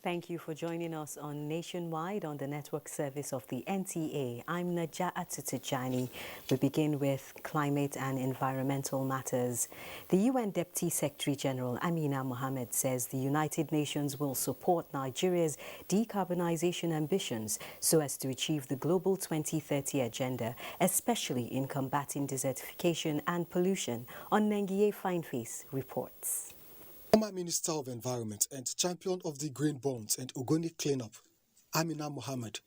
Thank you for joining us on Nationwide on the network service of the NTA. I'm Najaa Tijani. We begin with climate and environmental matters. The UN Deputy Secretary General Amina Mohammed says the United Nations will support Nigeria's decarbonization ambitions so as to achieve the Global 2030 agenda, especially in combating desertification and pollution. Onengiye Fineface reports. Former Minister of Environment and champion of the Green Bonds and Ogoni Cleanup, Amina Mohammed,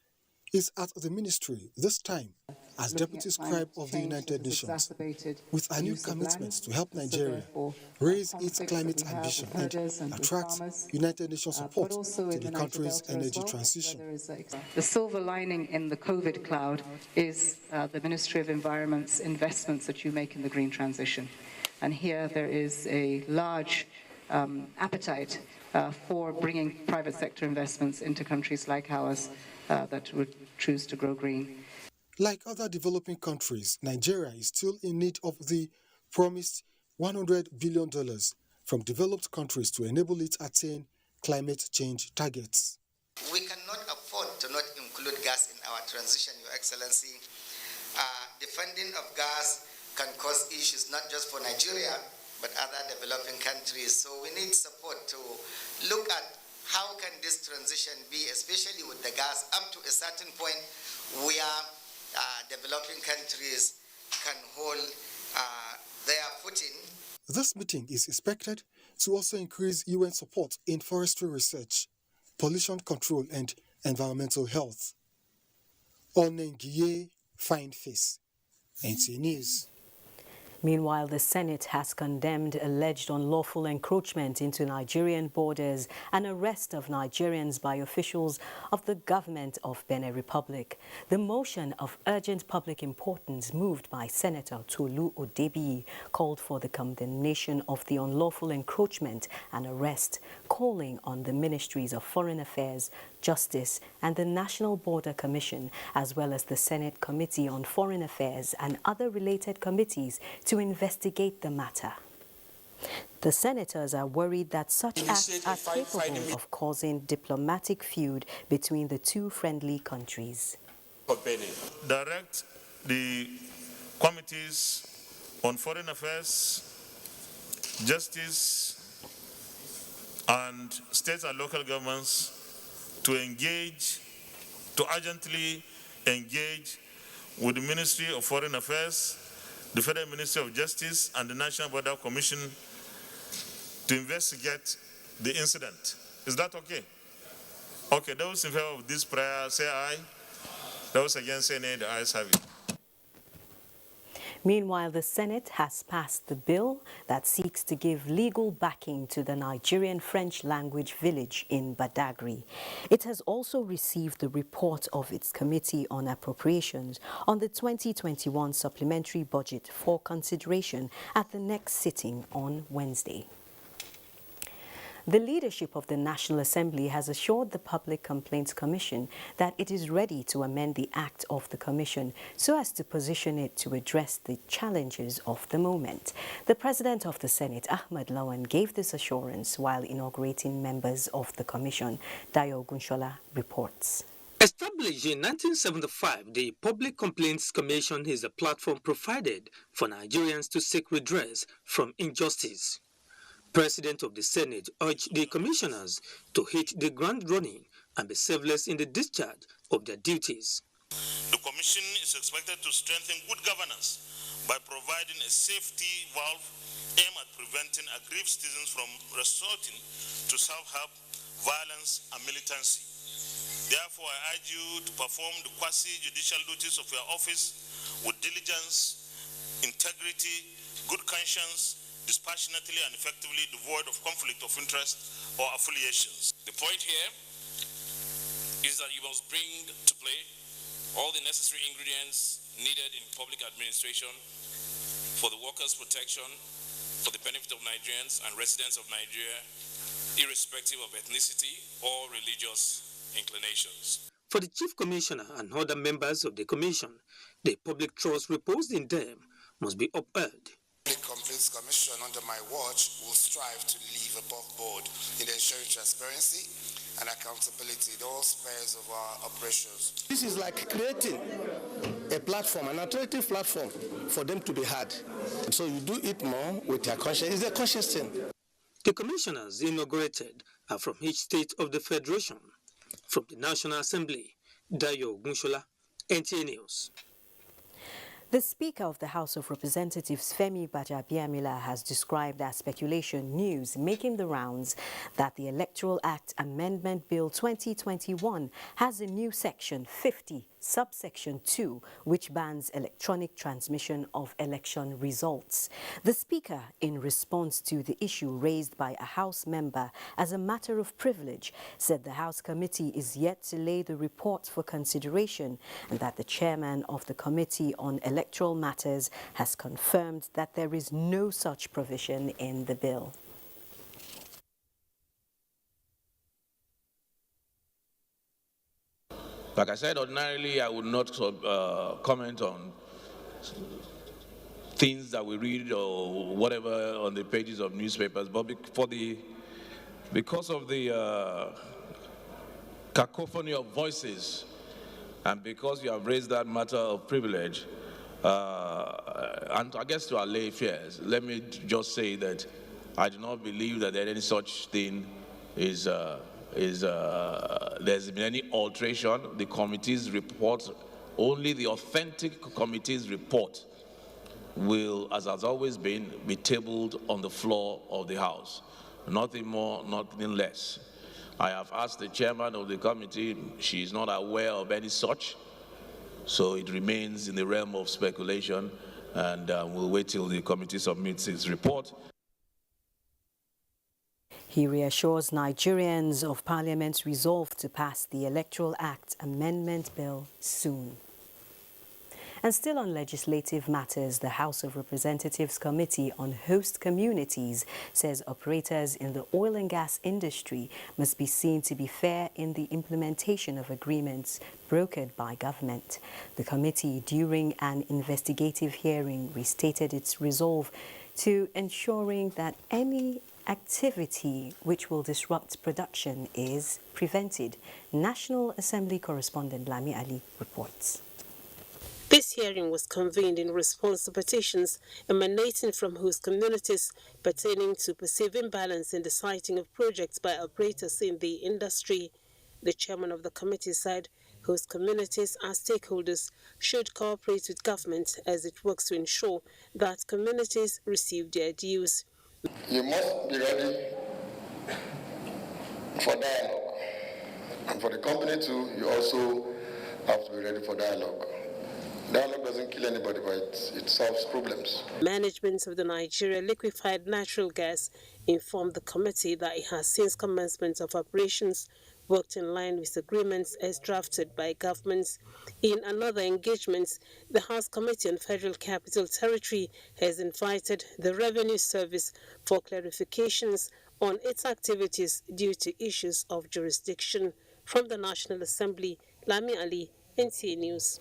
is at the ministry this time as Deputy Scribe of the United Nations, with a new commitment to help Nigeria raise its climate ambition and attract United Nations support to the country's energy transition. The silver lining in the COVID cloud is the Ministry of Environment's investments that you make in the green transition. And here there is a large appetite for bringing private sector investments into countries like ours that would choose to grow green. Like other developing countries, Nigeria is still in need of the promised $100 billion from developed countries to enable it attain climate change targets. We cannot afford to not include gas in our transition, Your Excellency. The funding of gas can cause issues not just for Nigeria, but other developing countries. So we need support to look at how can this transition be, especially with the gas, up to a certain point where developing countries can hold their footing. This meeting is expected to also increase UN support in forestry research, pollution control, and environmental health. Onengiye Fineface, NTA News. Meanwhile, the Senate has condemned alleged unlawful encroachment into Nigerian borders and arrest of Nigerians by officials of the government of Benin Republic. The motion of urgent public importance moved by Senator Tolu Odebiyi called for the condemnation of the unlawful encroachment and arrest, calling on the Ministries of Foreign Affairs, Justice and the National Border Commission, as well as the Senate Committee on Foreign Affairs and other related committees to investigate the matter. The senators are worried that such acts are capable of causing diplomatic feud between the two friendly countries. Direct the committees on Foreign Affairs, Justice and state and local governments to urgently engage with the Ministry of Foreign Affairs, the Federal Ministry of Justice and the National Border Commission to investigate the incident. Is that okay? Okay, those in favor of this prayer say aye. Those against say nay. The ayes have it. Meanwhile, the Senate has passed the bill that seeks to give legal backing to the Nigerian French language village in Badagry. It has also received the report of its Committee on Appropriations on the 2021 supplementary budget for consideration at the next sitting on Wednesday. The leadership of the National Assembly has assured the Public Complaints Commission that it is ready to amend the act of the Commission so as to position it to address the challenges of the moment. The President of the Senate, Ahmed Lawan, gave this assurance while inaugurating members of the Commission. Dayo Gunshola reports. Established in 1975, the Public Complaints Commission is a platform provided for Nigerians to seek redress from injustice. President of the Senate urged the commissioners to hit the ground running and be selfless in the discharge of their duties. The Commission is expected to strengthen good governance by providing a safety valve aimed at preventing aggrieved citizens from resorting to self-help, violence, and militancy. Therefore, I urge you to perform the quasi-judicial duties of your office with diligence, integrity, good conscience, dispassionately and effectively, devoid of conflict of interest or affiliations. The point here is that you must bring to play all the necessary ingredients needed in public administration for the workers' protection, for the benefit of Nigerians and residents of Nigeria, irrespective of ethnicity or religious inclinations. For the Chief Commissioner and other members of the Commission, the public trust reposed in them must be upheld. The Complaints Commission under my watch will strive to live above board in ensuring transparency, and accountability in all spheres of our operations. This is like creating a platform, an alternative platform for them to be heard. So you do it more with your conscience. It's a conscious thing. The commissioners inaugurated are from each state of the Federation. From the National Assembly, Dayo Gunshola, NTA News. The Speaker of the House of Representatives, Femi Gbajabiamila, has described as speculation news making the rounds that the Electoral Act Amendment Bill 2021 has a new section 50, subsection 2, which bans electronic transmission of election results. The Speaker, in response to the issue raised by a House member as a matter of privilege, said the House committee is yet to lay the report for consideration and that the chairman of the Committee on Electoral Matters has confirmed that there is no such provision in the bill. Like I said, ordinarily I would not comment on things that we read or whatever on the pages of newspapers, but because of the cacophony of voices and because you have raised that matter of privilege, and I guess to allay fears, let me just say that I do not believe that any such thing is there's been any alteration. The committee's report, only the authentic committee's report will, as has always been, be tabled on the floor of the House. Nothing more, nothing less. I have asked the chairman of the committee, she is not aware of any such, so it remains in the realm of speculation, and we'll wait till the committee submits its report. He reassures Nigerians of Parliament's resolve to pass the Electoral Act Amendment Bill soon. And still on legislative matters, the House of Representatives Committee on Host Communities says operators in the oil and gas industry must be seen to be fair in the implementation of agreements brokered by government. The committee, during an investigative hearing, restated its resolve to ensuring that any activity which will disrupt production is prevented. National Assembly correspondent Lami Ali reports. This hearing was convened in response to petitions emanating from host communities pertaining to perceived imbalance in the siting of projects by operators in the industry. The chairman of the committee said host communities as stakeholders should cooperate with government as it works to ensure that communities receive their dues. You must be ready for dialogue. And for the company too, you also have to be ready for dialogue. Dialogue doesn't kill anybody, but it solves problems. Management of the Nigeria Liquefied Natural Gas informed the committee that it has since commencement of operations worked in line with agreements as drafted by governments. In another engagement, the House Committee on Federal Capital Territory has invited the Revenue Service for clarifications on its activities due to issues of jurisdiction. From the National Assembly, Lami Ali, NTA News.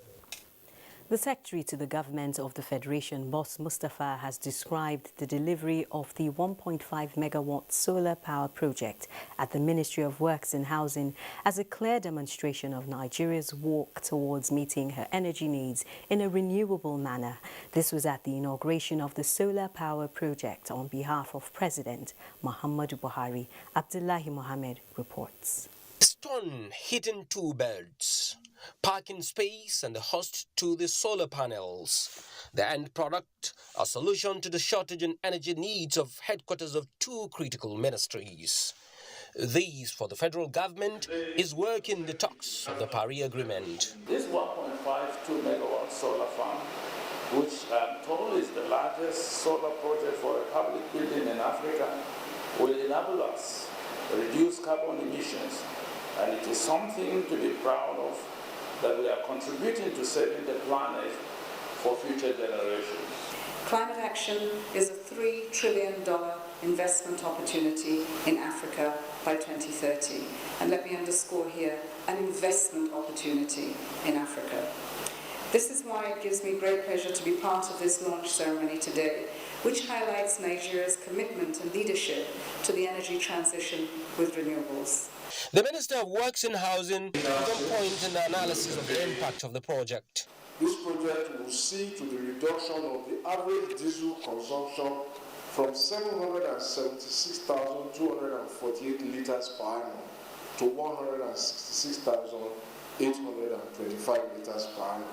The Secretary to the Government of the Federation, Boss Mustafa, has described the delivery of the 1.5 megawatt solar power project at the Ministry of Works and Housing as a clear demonstration of Nigeria's walk towards meeting her energy needs in a renewable manner. This was at the inauguration of the solar power project on behalf of President Muhammadu Buhari. Abdullahi Mohammed reports. Stone hidden two birds, parking space and the host to the solar panels. The end product, a solution to the shortage in energy needs of headquarters of two critical ministries. This, for the federal government, is working the talks of the Paris Agreement. This 1.52 megawatt solar farm, which I'm told is the largest solar project for a public building in Africa, will enable us to reduce carbon emissions. And it is something to be proud of, that we are contributing to saving the planet for future generations. Climate action is a $3 trillion investment opportunity in Africa by 2030. And let me underscore here, an investment opportunity in Africa. This is why it gives me great pleasure to be part of this launch ceremony today, which highlights Nigeria's commitment and leadership to the energy transition with renewables. The Minister of Works and Housing even points in the analysis of the impact of the project. This project will see to the reduction of the average diesel consumption from 776,248 litres per annum to 166,825 litres per annum.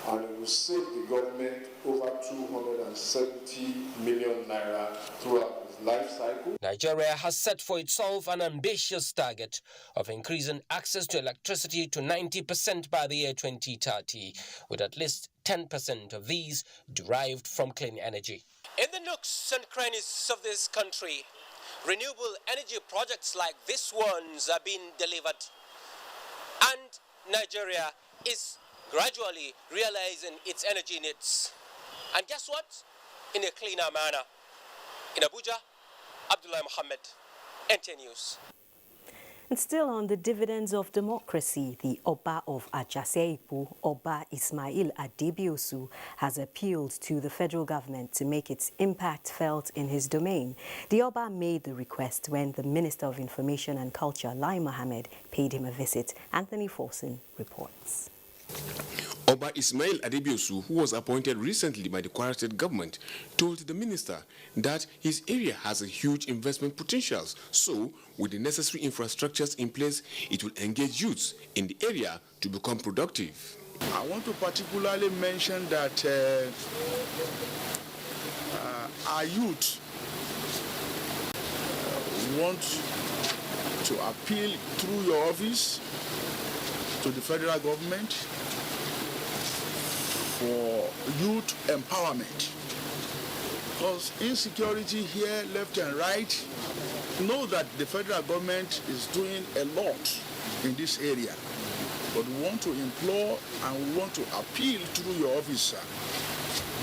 And it will save the government over 270 million naira throughout its life cycle. Nigeria has set for itself an ambitious target of increasing access to electricity to 90% by the year 2030, with at least 10% of these derived from clean energy. In the nooks and crannies of this country, renewable energy projects like these ones are being delivered, and Nigeria is gradually realizing its energy needs. And guess what? In a cleaner manner. In Abuja, Abdullah Mohammed, NTA News. And still on the dividends of democracy, the Oba of Ajase-Ikpu, Oba Ismail Adebiosu, has appealed to the federal government to make its impact felt in his domain. The Oba made the request when the Minister of Information and Culture, Lai Mohammed, paid him a visit. Anthony Forson reports. Oba Ismail Adebiosu, who was appointed recently by the Kwara State government, told the minister that his area has a huge investment potentials. So, with the necessary infrastructures in place, it will engage youths in the area to become productive. I want to particularly mention that our youth want to appeal through your office to the federal government for youth empowerment, because insecurity here left and right, know that the federal government is doing a lot in this area, but we want to implore and we want to appeal through your officer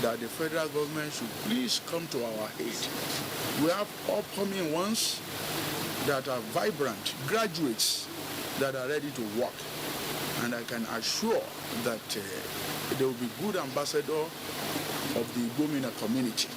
that the federal government should please come to our aid. We have upcoming ones that are vibrant graduates that are ready to work, and I can assure that they will be good ambassador of the Gomina community.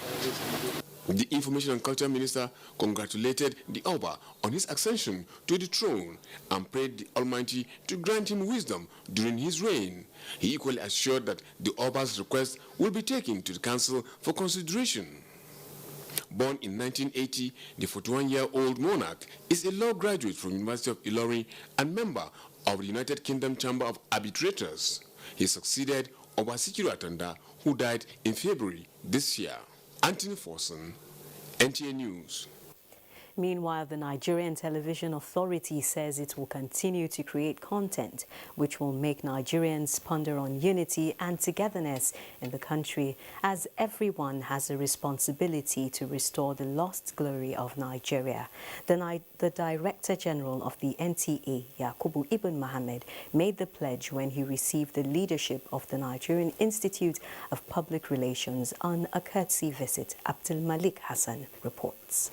The Information and Culture Minister congratulated the Oba on his ascension to the throne and prayed the Almighty to grant him wisdom during his reign. He equally assured that the Oba's request will be taken to the Council for consideration. Born in 1980, the 41-year-old monarch is a law graduate from University of Ilorin and member of the United Kingdom Chamber of Arbitrators. He succeeded Oba Sikiru Atanda, who died in February this year. Anthony Forson, NTA News. Meanwhile, the Nigerian Television Authority says it will continue to create content which will make Nigerians ponder on unity and togetherness in the country, as everyone has a responsibility to restore the lost glory of Nigeria. The Director General of the NTA, Yakubu Ibn Mohammed, made the pledge when he received the leadership of the Nigerian Institute of Public Relations on a courtesy visit. Abdul Malik Hassan reports.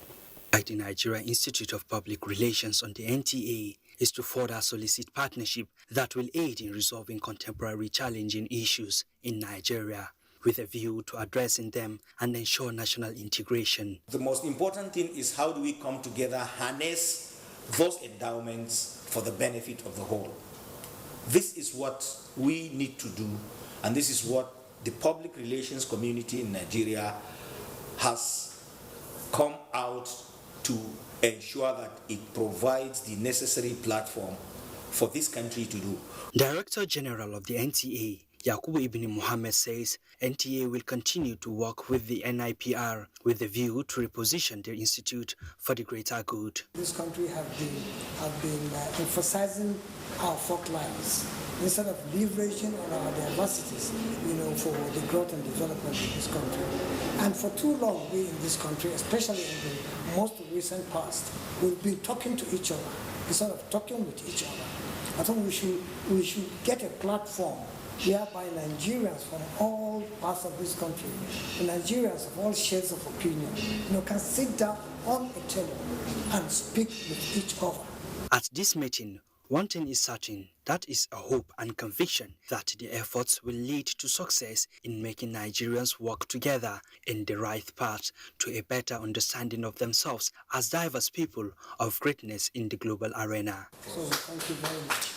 By the Nigerian Institute of Public Relations on the NTA is to further solicit partnership that will aid in resolving contemporary challenging issues in Nigeria, with a view to addressing them and ensure national integration. The most important thing is how do we come together, harness those endowments for the benefit of the whole. This is what we need to do, and this is what the public relations community in Nigeria has come out to ensure that it provides the necessary platform for this country to do. Director General of the NTA, Yakubu Ibn Mohammed, says NTA will continue to work with the NIPR with a view to reposition the institute for the greater good. This country have been emphasizing our folk lines instead of leveraging on our diversities, for the growth and development of this country. And for too long, we in this country, especially in the most recent past, we've been talking to each other instead of talking with each other. I think we should get a platform whereby Nigerians from all parts of this country, Nigerians of all shades of opinion, can sit down on a table and speak with each other. At this meeting, One thing is certain, that is a hope and conviction that the efforts will lead to success in making Nigerians work together in the right path to a better understanding of themselves as diverse people of greatness in the global arena. So, thank you very much.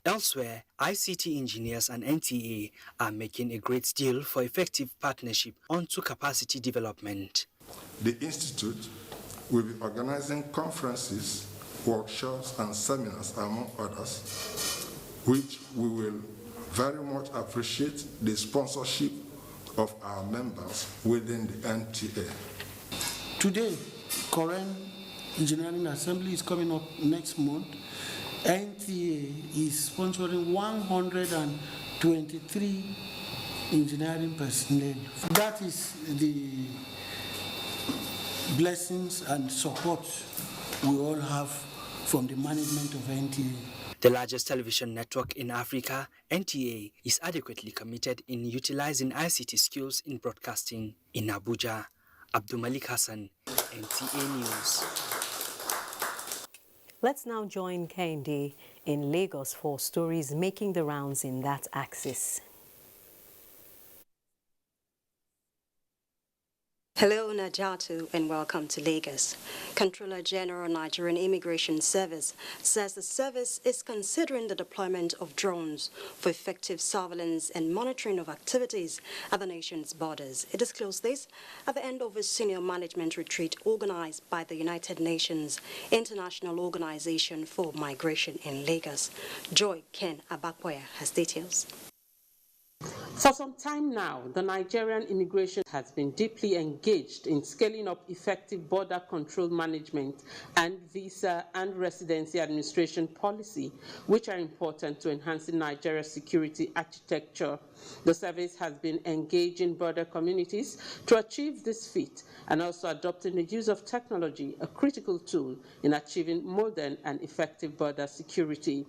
Elsewhere, ICT engineers and NTA are making a great deal for effective partnership onto capacity development. The Institute will be organizing conferences, workshops and seminars, among others, which we will very much appreciate the sponsorship of our members within the NTA. Today, Korean Engineering Assembly is coming up next month. NTA is sponsoring 123 engineering personnel. That is the blessings and support we all have from the management of NTA. The largest television network in Africa, NTA, is adequately committed in utilizing ICT skills in broadcasting. In Abuja, Abdulmalik Hassan, NTA News. Let's now join Kendi in Lagos for stories making the rounds in that axis. Hello, Najatu, and welcome to Lagos. Controller General Nigerian Immigration Service says the service is considering the deployment of drones for effective surveillance and monitoring of activities at the nation's borders. It disclosed this at the end of a senior management retreat organized by the United Nations International Organization for Migration in Lagos. Joy Ken Abakboya has details. For some time now, the Nigerian immigration has been deeply engaged in scaling up effective border control management and visa and residency administration policy, which are important to enhancing Nigeria's security architecture. The service has been engaging border communities to achieve this feat and also adopting the use of technology, a critical tool in achieving modern and effective border security.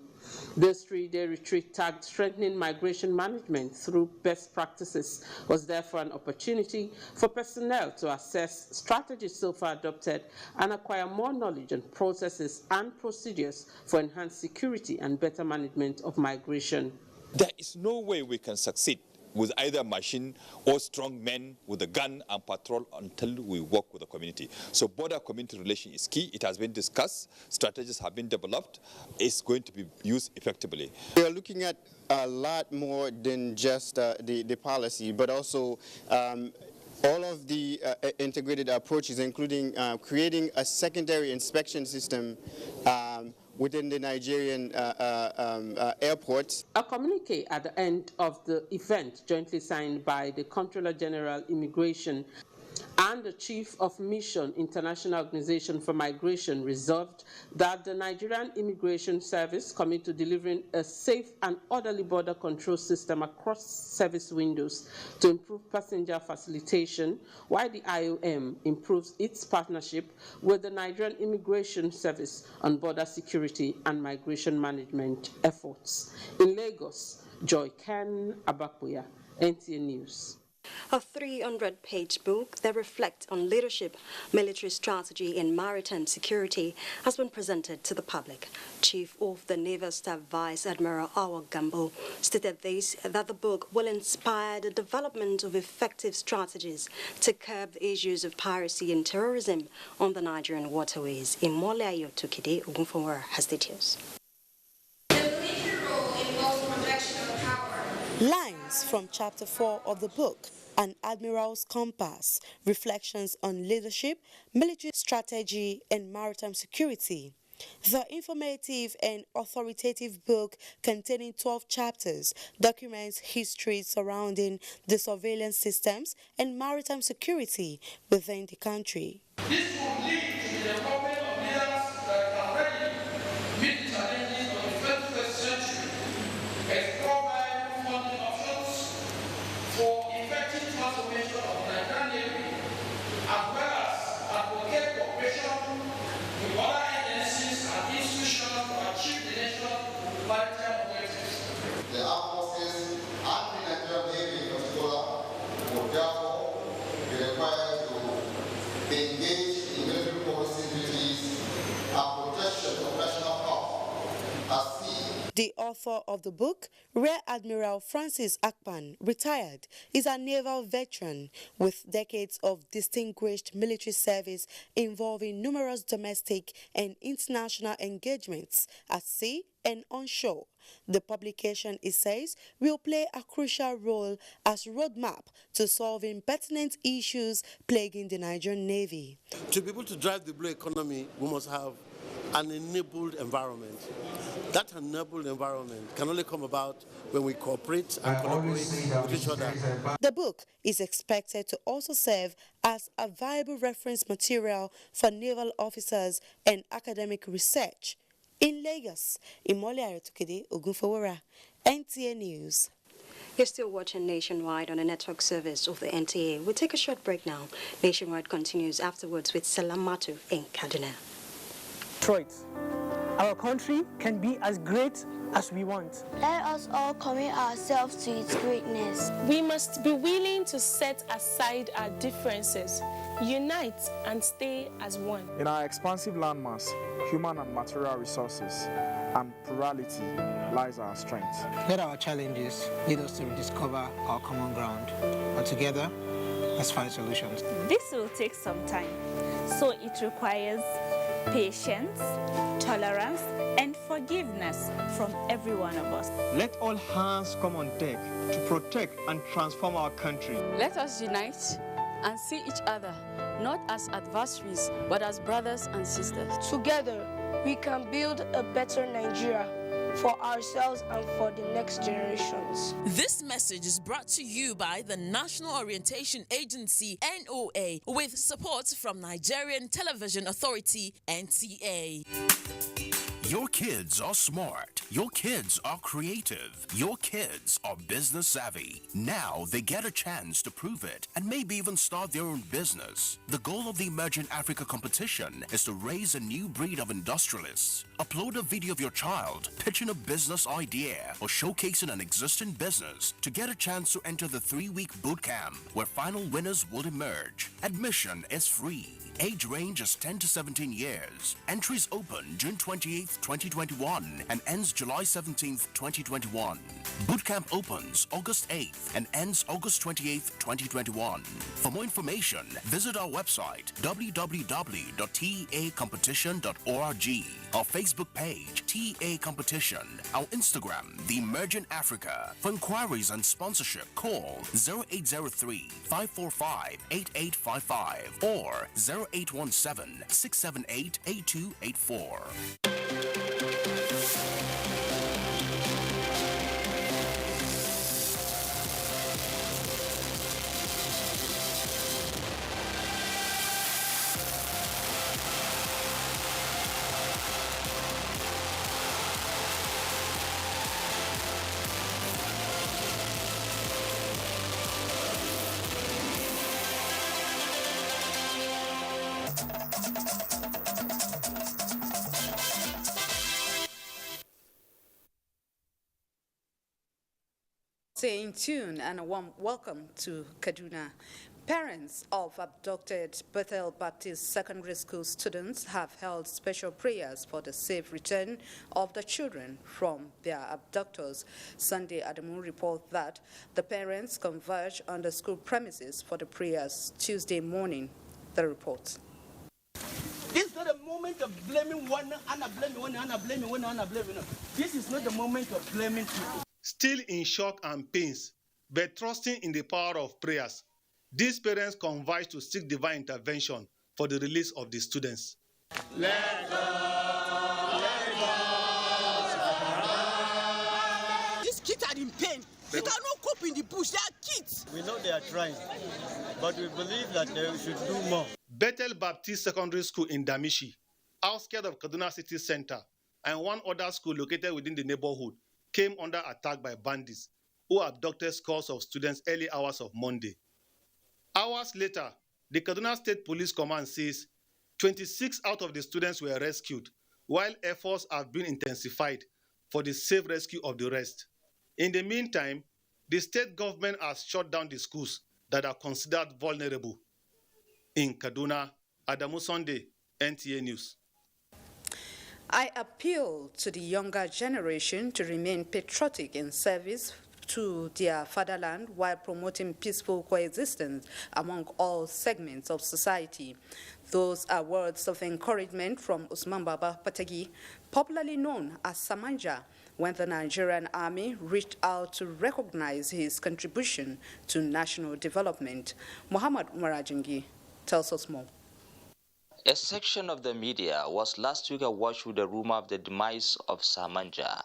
This three-day retreat tagged Strengthening Migration Management Through Best Practices was therefore an opportunity for personnel to assess strategies so far adopted and acquire more knowledge on processes and procedures for enhanced security and better management of migration. There is no way we can succeed with either machine or strong men with a gun and patrol until we work with the community. So border-community relation is key. It has been discussed. Strategies have been developed. It's going to be used effectively. We are looking at a lot more than just the policy, but also all of the integrated approaches, including creating a secondary inspection system within the Nigerian airports. A communique at the end of the event, jointly signed by the Controller General Immigration and the Chief of Mission International Organization for Migration, resolved that the Nigerian Immigration Service commit to delivering a safe and orderly border control system across service windows to improve passenger facilitation, while the IOM improves its partnership with the Nigerian Immigration Service on border security and migration management efforts. In Lagos, Joy Ken Abakboya, NTA News. A 300-page book that reflects on leadership, military strategy, and maritime security has been presented to the public. Chief of the Naval Staff Vice Admiral Awa Gambo stated that the book will inspire the development of effective strategies to curb the issues of piracy and terrorism on the Nigerian waterways. Imole Ayotukide Ogunfowara has details. Lines from Chapter 4 of the book, An Admiral's Compass, Reflections on Leadership, Military Strategy and Maritime Security. The informative and authoritative book, containing 12 chapters, documents history surrounding the surveillance systems and maritime security within the country. This will lead to the development of leaders that are ready to meet the challenges of the 21st century, explore viable funding options for effective transformation of the Nigerian Navy, as well as advocate cooperation with other agencies and institutions to achieve the nation's maritime objectives. The armed forces and the Nigerian Navy in particular will therefore be required to engage in military policy duty The author of the book, Rear Admiral Francis Akpan, retired, is a naval veteran with decades of distinguished military service involving numerous domestic and international engagements at sea and onshore. The publication, it says, will play a crucial role as roadmap to solving pertinent issues plaguing the Nigerian Navy. To be able to drive the blue economy, we must have an enabled environment. That enabled environment can only come about when we cooperate and collaborate with each other. The book is expected to also serve as a viable reference material for naval officers and academic research. In Lagos, Imole Aretukede Ogunfowora, NTA News. You're still watching Nationwide on the network service of the NTA. We'll take a short break now. Nationwide continues afterwards with Salamatu in Kaduna. Detroit. Our country can be as great as we want. Let us all commit ourselves to its greatness. We must be willing to set aside our differences, unite and stay as one. In our expansive landmass, human and material resources, and plurality lies our strength. Let our challenges lead us to rediscover our common ground, and together, let's find solutions. This will take some time, so it requires patience, tolerance, and forgiveness from every one of us. Let all hands come on deck to protect and transform our country. Let us unite and see each other not as adversaries, but as brothers and sisters. Together, we can build a better Nigeria for ourselves and for the next generations. This message is brought to you by the National Orientation Agency, NOA, with support from Nigerian Television Authority, NTA. Your kids are smart. Your kids are creative. Your kids are business savvy. Now they get a chance to prove it and maybe even start their own business. The goal of the Emerging Africa competition is to raise a new breed of industrialists. Upload a video of your child pitching a business idea or showcasing an existing business to get a chance to enter the 3-week boot camp where final winners will emerge. Admission is free. Age range is 10 to 17 years. Entries open June 28th, 2021 and ends July 17th, 2021. Bootcamp opens August 8th and ends August 28th, 2021. For more information, visit our website www.teacompetition.org, our Facebook page, TA Competition, our Instagram, The Emerging Africa. For inquiries and sponsorship, call 0803-545-8855 or 0817-678-8284. Stay in tune and a warm welcome to Kaduna. Parents of abducted Bethel Baptist Secondary School students have held special prayers for the safe return of the children from their abductors. Sunday Adamu reports that the parents converged on the school premises for the prayers Tuesday morning. The report. This is not a moment of blaming one, and blaming one, and blaming one, and blaming one. This is not the moment of blaming people. Still in shock and pains, but trusting in the power of prayers, these parents converge to seek divine intervention for the release of the students. Let God. These kids are in pain. They cannot cope in the bush. They are kids. We know they are trying, but we believe that they should do more. Bethel Baptist Secondary School in Damishi, outskirts of Kaduna City Center, and one other school located within the neighborhood came under attack by bandits who abducted scores of students early hours of Monday. Hours later, the Kaduna State Police Command says 26 out of the students were rescued, while efforts have been intensified for the safe rescue of the rest. In the meantime, the state government has shut down the schools that are considered vulnerable. In Kaduna, Adamu Sunday, NTA News. I appeal to the younger generation to remain patriotic in service to their fatherland while promoting peaceful coexistence among all segments of society. Those are words of encouragement from Usman Baba Patagi, popularly known as Samanja, when the Nigerian Army reached out to recognize his contribution to national development. Muhammad Umarajingi tells us more. A section of the media was last week awash with the rumor of the demise of Samanja.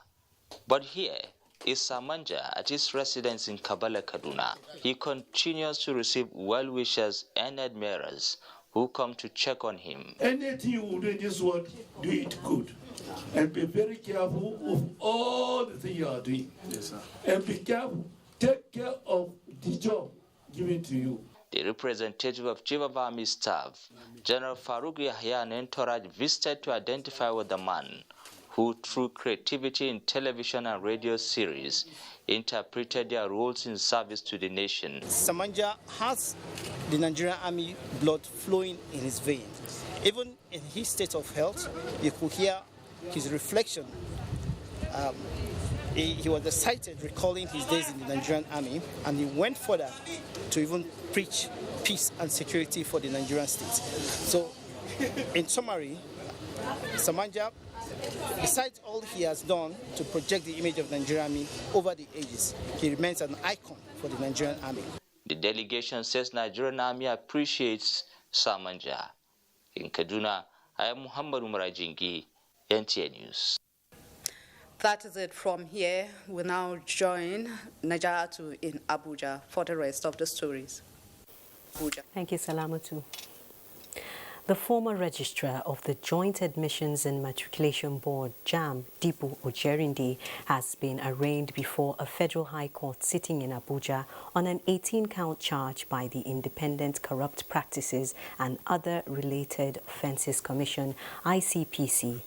But here is Samanja at his residence in Kabala, Kaduna. He continues to receive well-wishers and admirers who come to check on him. Anything you will do in this world, do it good. And be very careful of all the things you are doing. Yes, sir. And be careful. Take care of the job given to you. The representative of Chief of Army Staff, General Farouk Yahya, and entourage visited to identify with the man who, through creativity in television and radio series, interpreted their roles in service to the nation. Samanja has the Nigerian Army blood flowing in his veins. Even in his state of health, you could hear his reflection. He was excited recalling his days in the Nigerian Army, and he went further to even preach peace and security for the Nigerian state. So, in summary, Samanja, besides all he has done to project the image of the Nigerian Army over the ages, he remains an icon for the Nigerian Army. The delegation says Nigerian Army appreciates Samanja. In Kaduna, I am Muhammad Umarajingi, NTA News. That is it from here. We now join Najatu in Abuja for the rest of the stories. Abuja. Thank you, Salamatu. The former registrar of the Joint Admissions and Matriculation Board, JAMB, Dibu Ojerinde, has been arraigned before a federal high court sitting in Abuja on an 18-count charge by the Independent Corrupt Practices and Other Related Offences Commission, ICPC.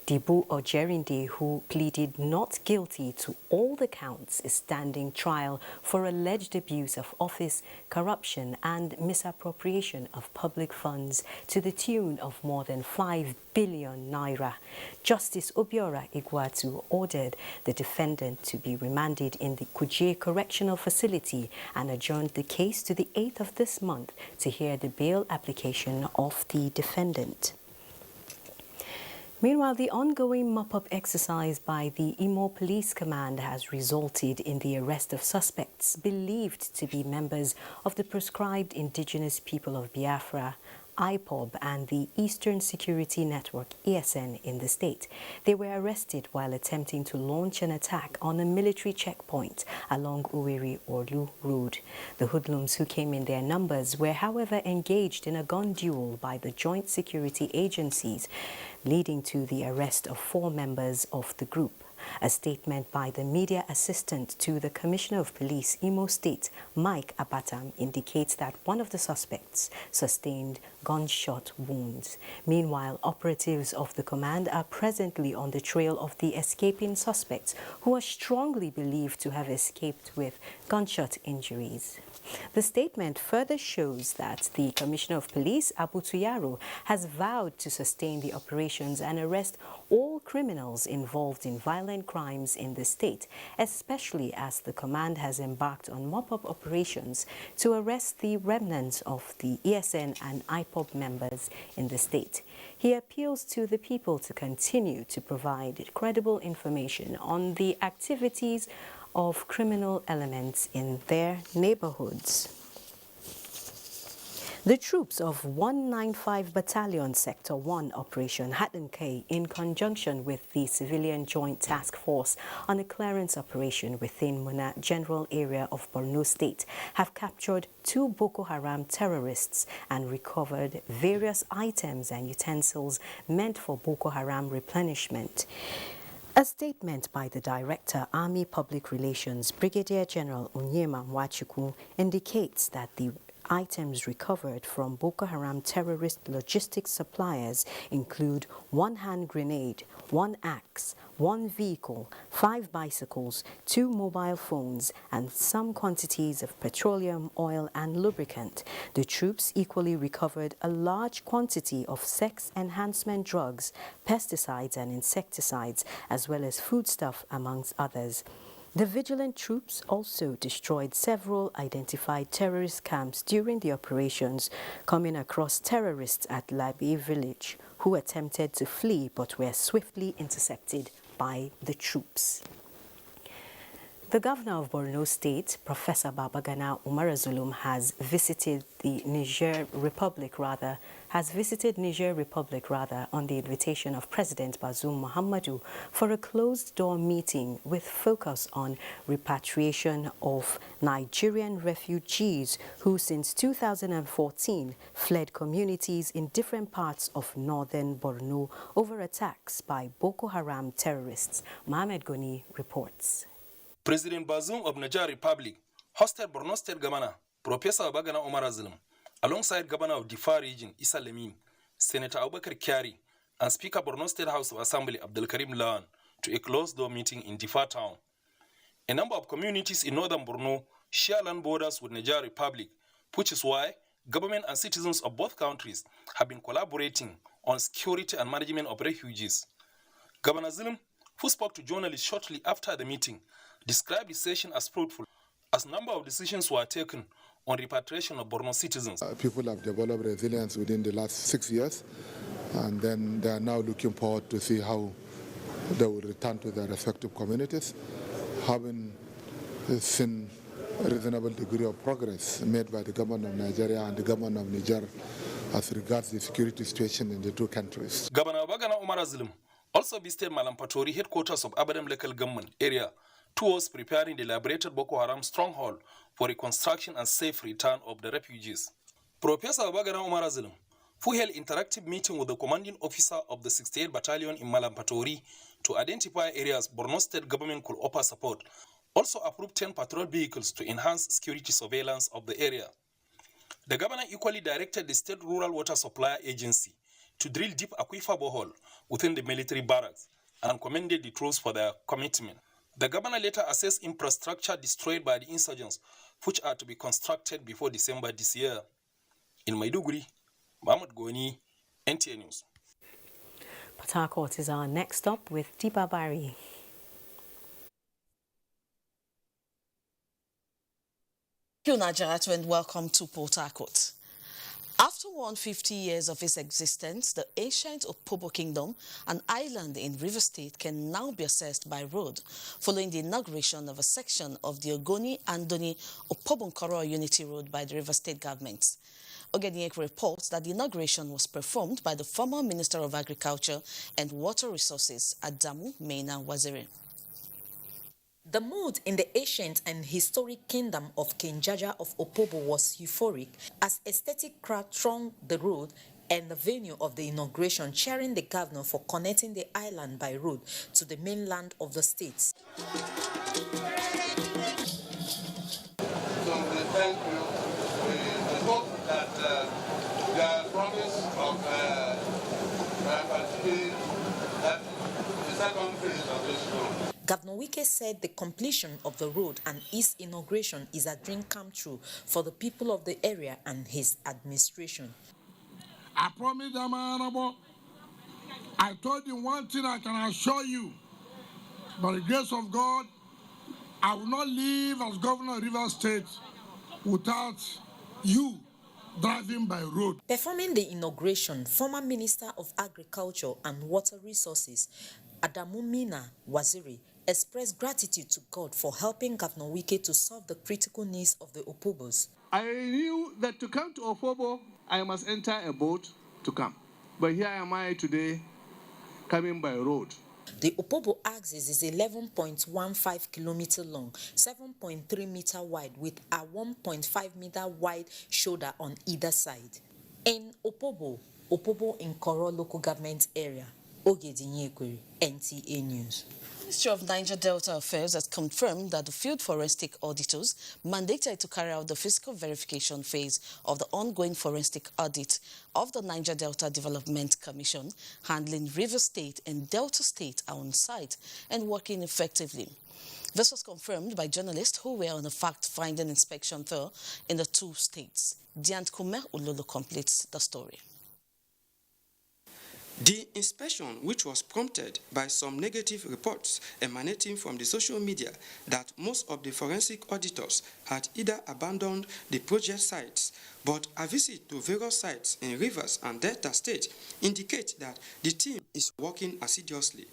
Dibu Ojerinde, who pleaded not guilty to all the counts, is standing trial for alleged abuse of office, corruption and misappropriation of public funds to the tune of more than 5 billion naira. Justice Obiora Iguatu ordered the defendant to be remanded in the Kuje Correctional Facility and adjourned the case to the 8th of this month to hear the bail application of the defendant. Meanwhile, the ongoing mop-up exercise by the Imo Police Command has resulted in the arrest of suspects believed to be members of the proscribed indigenous people of Biafra, IPOB, and the Eastern Security Network, ESN, in the state. They were arrested while attempting to launch an attack on a military checkpoint along Uweri-Orlu Road. The hoodlums, who came in their numbers, were however engaged in a gun duel by the joint security agencies, leading to the arrest of 4 members of the group. A statement by the media assistant to the Commissioner of Police, Imo State, Mike Abatam, indicates that one of the suspects sustained gunshot wounds. Meanwhile, operatives of the command are presently on the trail of the escaping suspects, who are strongly believed to have escaped with gunshot injuries. The statement further shows that the Commissioner of Police, Abu Tuyaro, has vowed to sustain the operations and arrest all criminals involved in violent crimes in the state, especially as the command has embarked on mop-up operations to arrest the remnants of the ESN and IPOB members in the state. He appeals to the people to continue to provide credible information on the activities of criminal elements in their neighborhoods. The troops of 195 Battalion Sector 1 Operation Hatten-K, in conjunction with the Civilian Joint Task Force on a clearance operation within Muna General Area of Borno State, have captured 2 Boko Haram terrorists and recovered various items and utensils meant for Boko Haram replenishment. A statement by the Director, Army Public Relations, Brigadier General Onyema Mwachukwu, indicates that the items recovered from Boko Haram terrorist logistics suppliers include 1 hand grenade, 1 axe, 1 vehicle, 5 bicycles, 2 mobile phones, and some quantities of petroleum, oil, and lubricant. The troops equally recovered a large quantity of sex enhancement drugs, pesticides, and insecticides, as well as foodstuff, amongst others. The vigilant troops also destroyed several identified terrorist camps during the operations, coming across terrorists at Labi village who attempted to flee but were swiftly intercepted by the troops. The governor of Borno State, Professor Babagana Umar Zulum, has visited Niger Republic on the invitation of President Bazoum Mohamedou for a closed-door meeting with focus on repatriation of Nigerian refugees who since 2014 fled communities in different parts of northern Borno over attacks by Boko Haram terrorists. Mohamed Goni reports. President Bazoum of Niger Republic hosted Borno State Governor Professor Babagana Umar Zulum alongside Governor of Difa Region Issa Lamine, Senator Abubakar Kyari, and Speaker Borno State House of Assembly Abdul Karim Lawan to a closed-door meeting in Difa town. A number of communities in northern Borno share land borders with Niger Republic, which is why government and citizens of both countries have been collaborating on security and management of refugees. Governor Zulum, who spoke to journalists shortly after the meeting, described the session as fruitful, as a number of decisions were taken on repatriation of Borno citizens. People have developed resilience within the last 6 years, and then they are now looking forward to see how they will return to their respective communities, having seen a reasonable degree of progress made by the government of Nigeria and the government of Niger as regards the security situation in the two countries. Governor Babagana Umar Zulum also visited Malampatori, headquarters of Abadam local government area, towards preparing the liberated Boko Haram stronghold for reconstruction and safe return of the refugees. Professor Babagana Umar Zulum, who held interactive meeting with the commanding officer of the 68th Battalion in Malampatori to identify areas Borno State government could offer support, also approved 10 patrol vehicles to enhance security surveillance of the area. The governor equally directed the State Rural Water Supply Agency to drill deep aquifer borehole within the military barracks and commended the troops for their commitment. The governor later assessed infrastructure destroyed by the insurgents, which are to be constructed before December this year. In Maiduguri, Mohamed Goni, NTA News. Port Harcourt is our next stop with Deepa Bari. Thank you, Najat, and welcome to Port Harcourt. After 150 years of its existence, the ancient Opobo Kingdom, an island in River State, can now be accessed by road, following the inauguration of a section of the Ogoni-Andoni Opobo-Nkoro Unity Road by the River State government. Ogeniek reports that the inauguration was performed by the former Minister of Agriculture and Water Resources, Adamu Maina Waziri. The mood in the ancient and historic kingdom of King Jaja of Opobo was euphoric as aesthetic crowd thronged the road and the venue of the inauguration, cheering the governor for connecting the island by road to the mainland of the state. So we thank you. We hope that the promise of that the second phase of this road. Governor Wike said the completion of the road and its inauguration is a dream come true for the people of the area and his administration. I promise them, Honorable, I told you one thing I can assure you. By the grace of God, I will not leave as governor of River State without you driving by road. Performing the inauguration, former Minister of Agriculture and Water Resources, Adamu Maina Waziri, expressed gratitude to God for helping Governor Wike to solve the critical needs of the Opobos. I knew that to come to Opobo, I must enter a boat to come. But here am I today, coming by road. The Opobo axis is 11.15 kilometer long, 7.3 meter wide, with a 1.5 meter wide shoulder on either side. In Opobo Nkoro local government area, Ogedinyekweri, NTA News. Ministry of Niger Delta Affairs has confirmed that the field forensic auditors mandated to carry out the physical verification phase of the ongoing forensic audit of the Niger Delta Development Commission handling River State and Delta State are on site and working effectively. This was confirmed by journalists who were on a fact-finding inspection tour in the two states. Diant Kumer Ulolo completes the story. The inspection, which was prompted by some negative reports emanating from the social media that most of the forensic auditors had either abandoned the project sites, but a visit to various sites in Rivers and Delta State indicates that the team is working assiduously.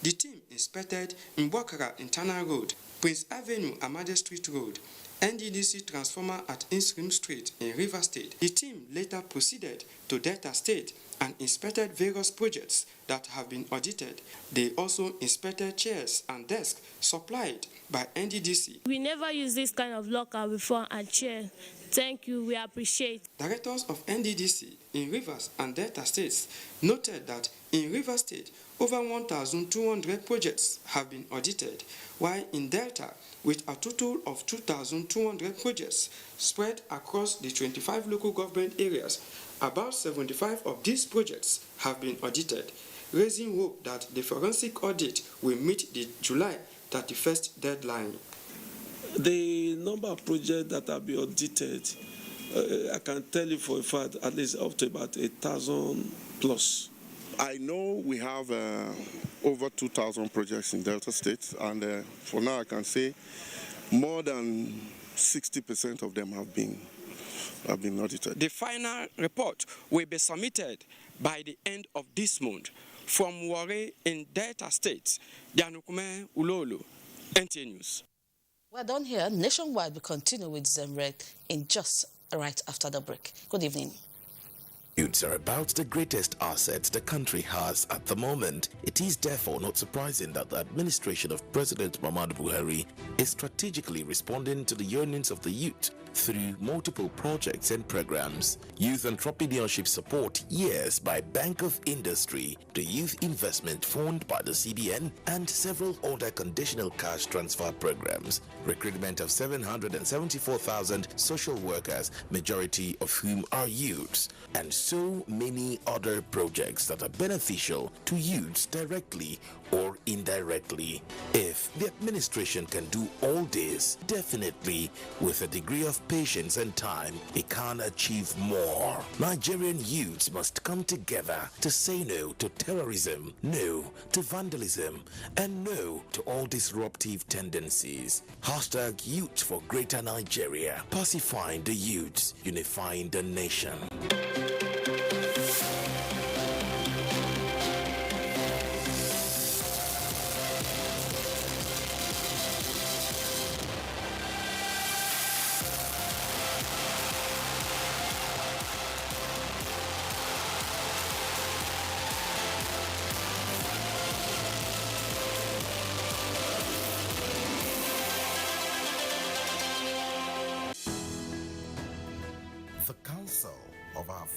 The team inspected Mbwakara Internal Road, Prince Avenue Amade Street Road, NDDC transformer at Insrim Street in River State. The team later proceeded to Delta State and inspected various projects that have been audited. They also inspected chairs and desks supplied by NDDC. We never used this kind of locker before and chair. Thank you, we appreciate. Directors of NDDC in Rivers and Delta States noted that in River State, over 1,200 projects have been audited, while in Delta, with a total of 2,200 projects spread across the 25 local government areas, about 75 of these projects have been audited, raising hope that the forensic audit will meet the July 31st deadline. The number of projects that have been audited, I can tell you for a fact, at least up to about 1,000 plus. I know we have over 2,000 projects in Delta State, and for now I can say more than 60% of them have been audited. The final report will be submitted by the end of this month. From Warri in Delta State, Yanukume Ulolo, NTA News. We're done here. Nationwide will continue with Zemrek in just right after the break. Good evening. Youths are about the greatest assets the country has at the moment. It is therefore not surprising that the administration of President Muhammadu Buhari is strategically responding to the yearnings of the youth through multiple projects and programs. Youth entrepreneurship support years by Bank of Industry, the Youth Investment Fund by the CBN, and several other conditional cash transfer programs. Recruitment of 774,000 social workers, majority of whom are youths, and so many other projects that are beneficial to youths directly or indirectly. If the administration can do all this, definitely with a degree of patience and time, it can achieve more. Nigerian youths must come together to say no to terrorism, no to vandalism, and no to all disruptive tendencies. Hashtag Youth for Greater Nigeria. Pacifying the youths, unifying the nation.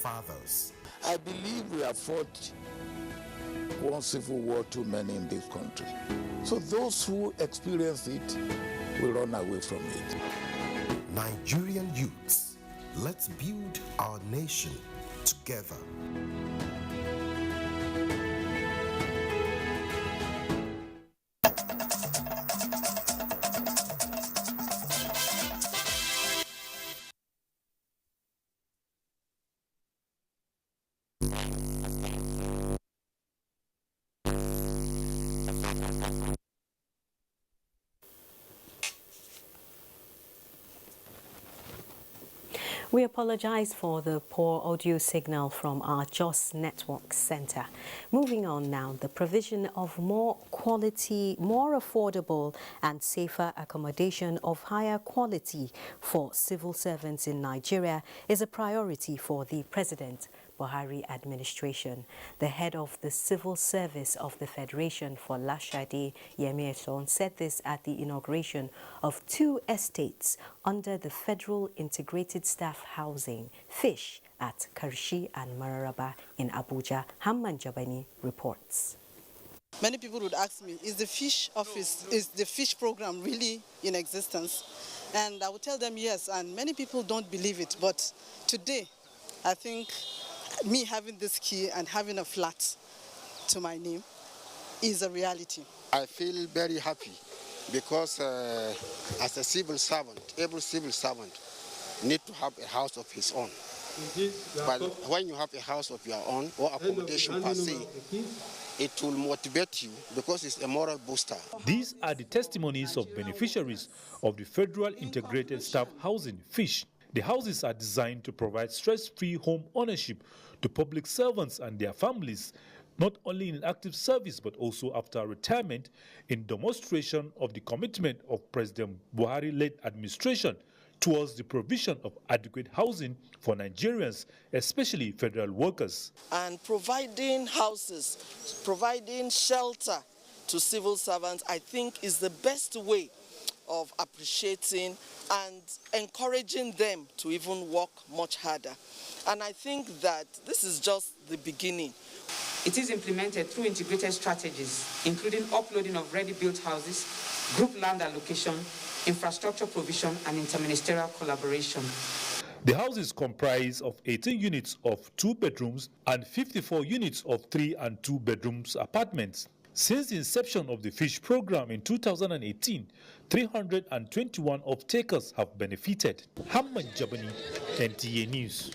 Fathers. I believe we have fought one civil war too many in this country. So those who experience it will run away from it. Nigerian youths, let's build our nation together. We apologize for the poor audio signal from our Jos Network Center. Moving on now, the provision of more quality, more affordable and safer accommodation of higher quality for civil servants in Nigeria is a priority for the President Buhari administration. The head of the Civil Service of the Federation for Lashade, Yemi Eson, said this at the inauguration of 2 estates under the Federal Integrated Staff Housing, FISH, at Karshi and Mararaba in Abuja. Hamman Jabani reports. Many people would ask me, is the fish office, is the fish program really in existence? And I would tell them yes, and many people don't believe it. But today, I think me having this key and having a flat to my name is a reality. I feel very happy because as a civil servant, every civil servant needs to have a house of his own. But when you have a house of your own or accommodation per se, it will motivate you because it's a moral booster. These are the testimonies of beneficiaries of the Federal Integrated Staff Housing, FISH. The houses are designed to provide stress-free home ownership to public servants and their families, not only in active service but also after retirement, in demonstration of the commitment of President Buhari-led administration towards the provision of adequate housing for Nigerians, especially federal workers. And providing houses, providing shelter to civil servants, I think is the best way of appreciating and encouraging them to even work much harder. And I think that this is just the beginning. It is implemented through integrated strategies, including uploading of ready-built houses, group land allocation, infrastructure provision, and interministerial collaboration. The houses comprise of 18 units of 2 bedrooms and 54 units of 3 and 2 bedrooms apartments. Since the inception of the FISH program in 2018, 321 off-takers have benefited. Hamad Jabani, NTA News.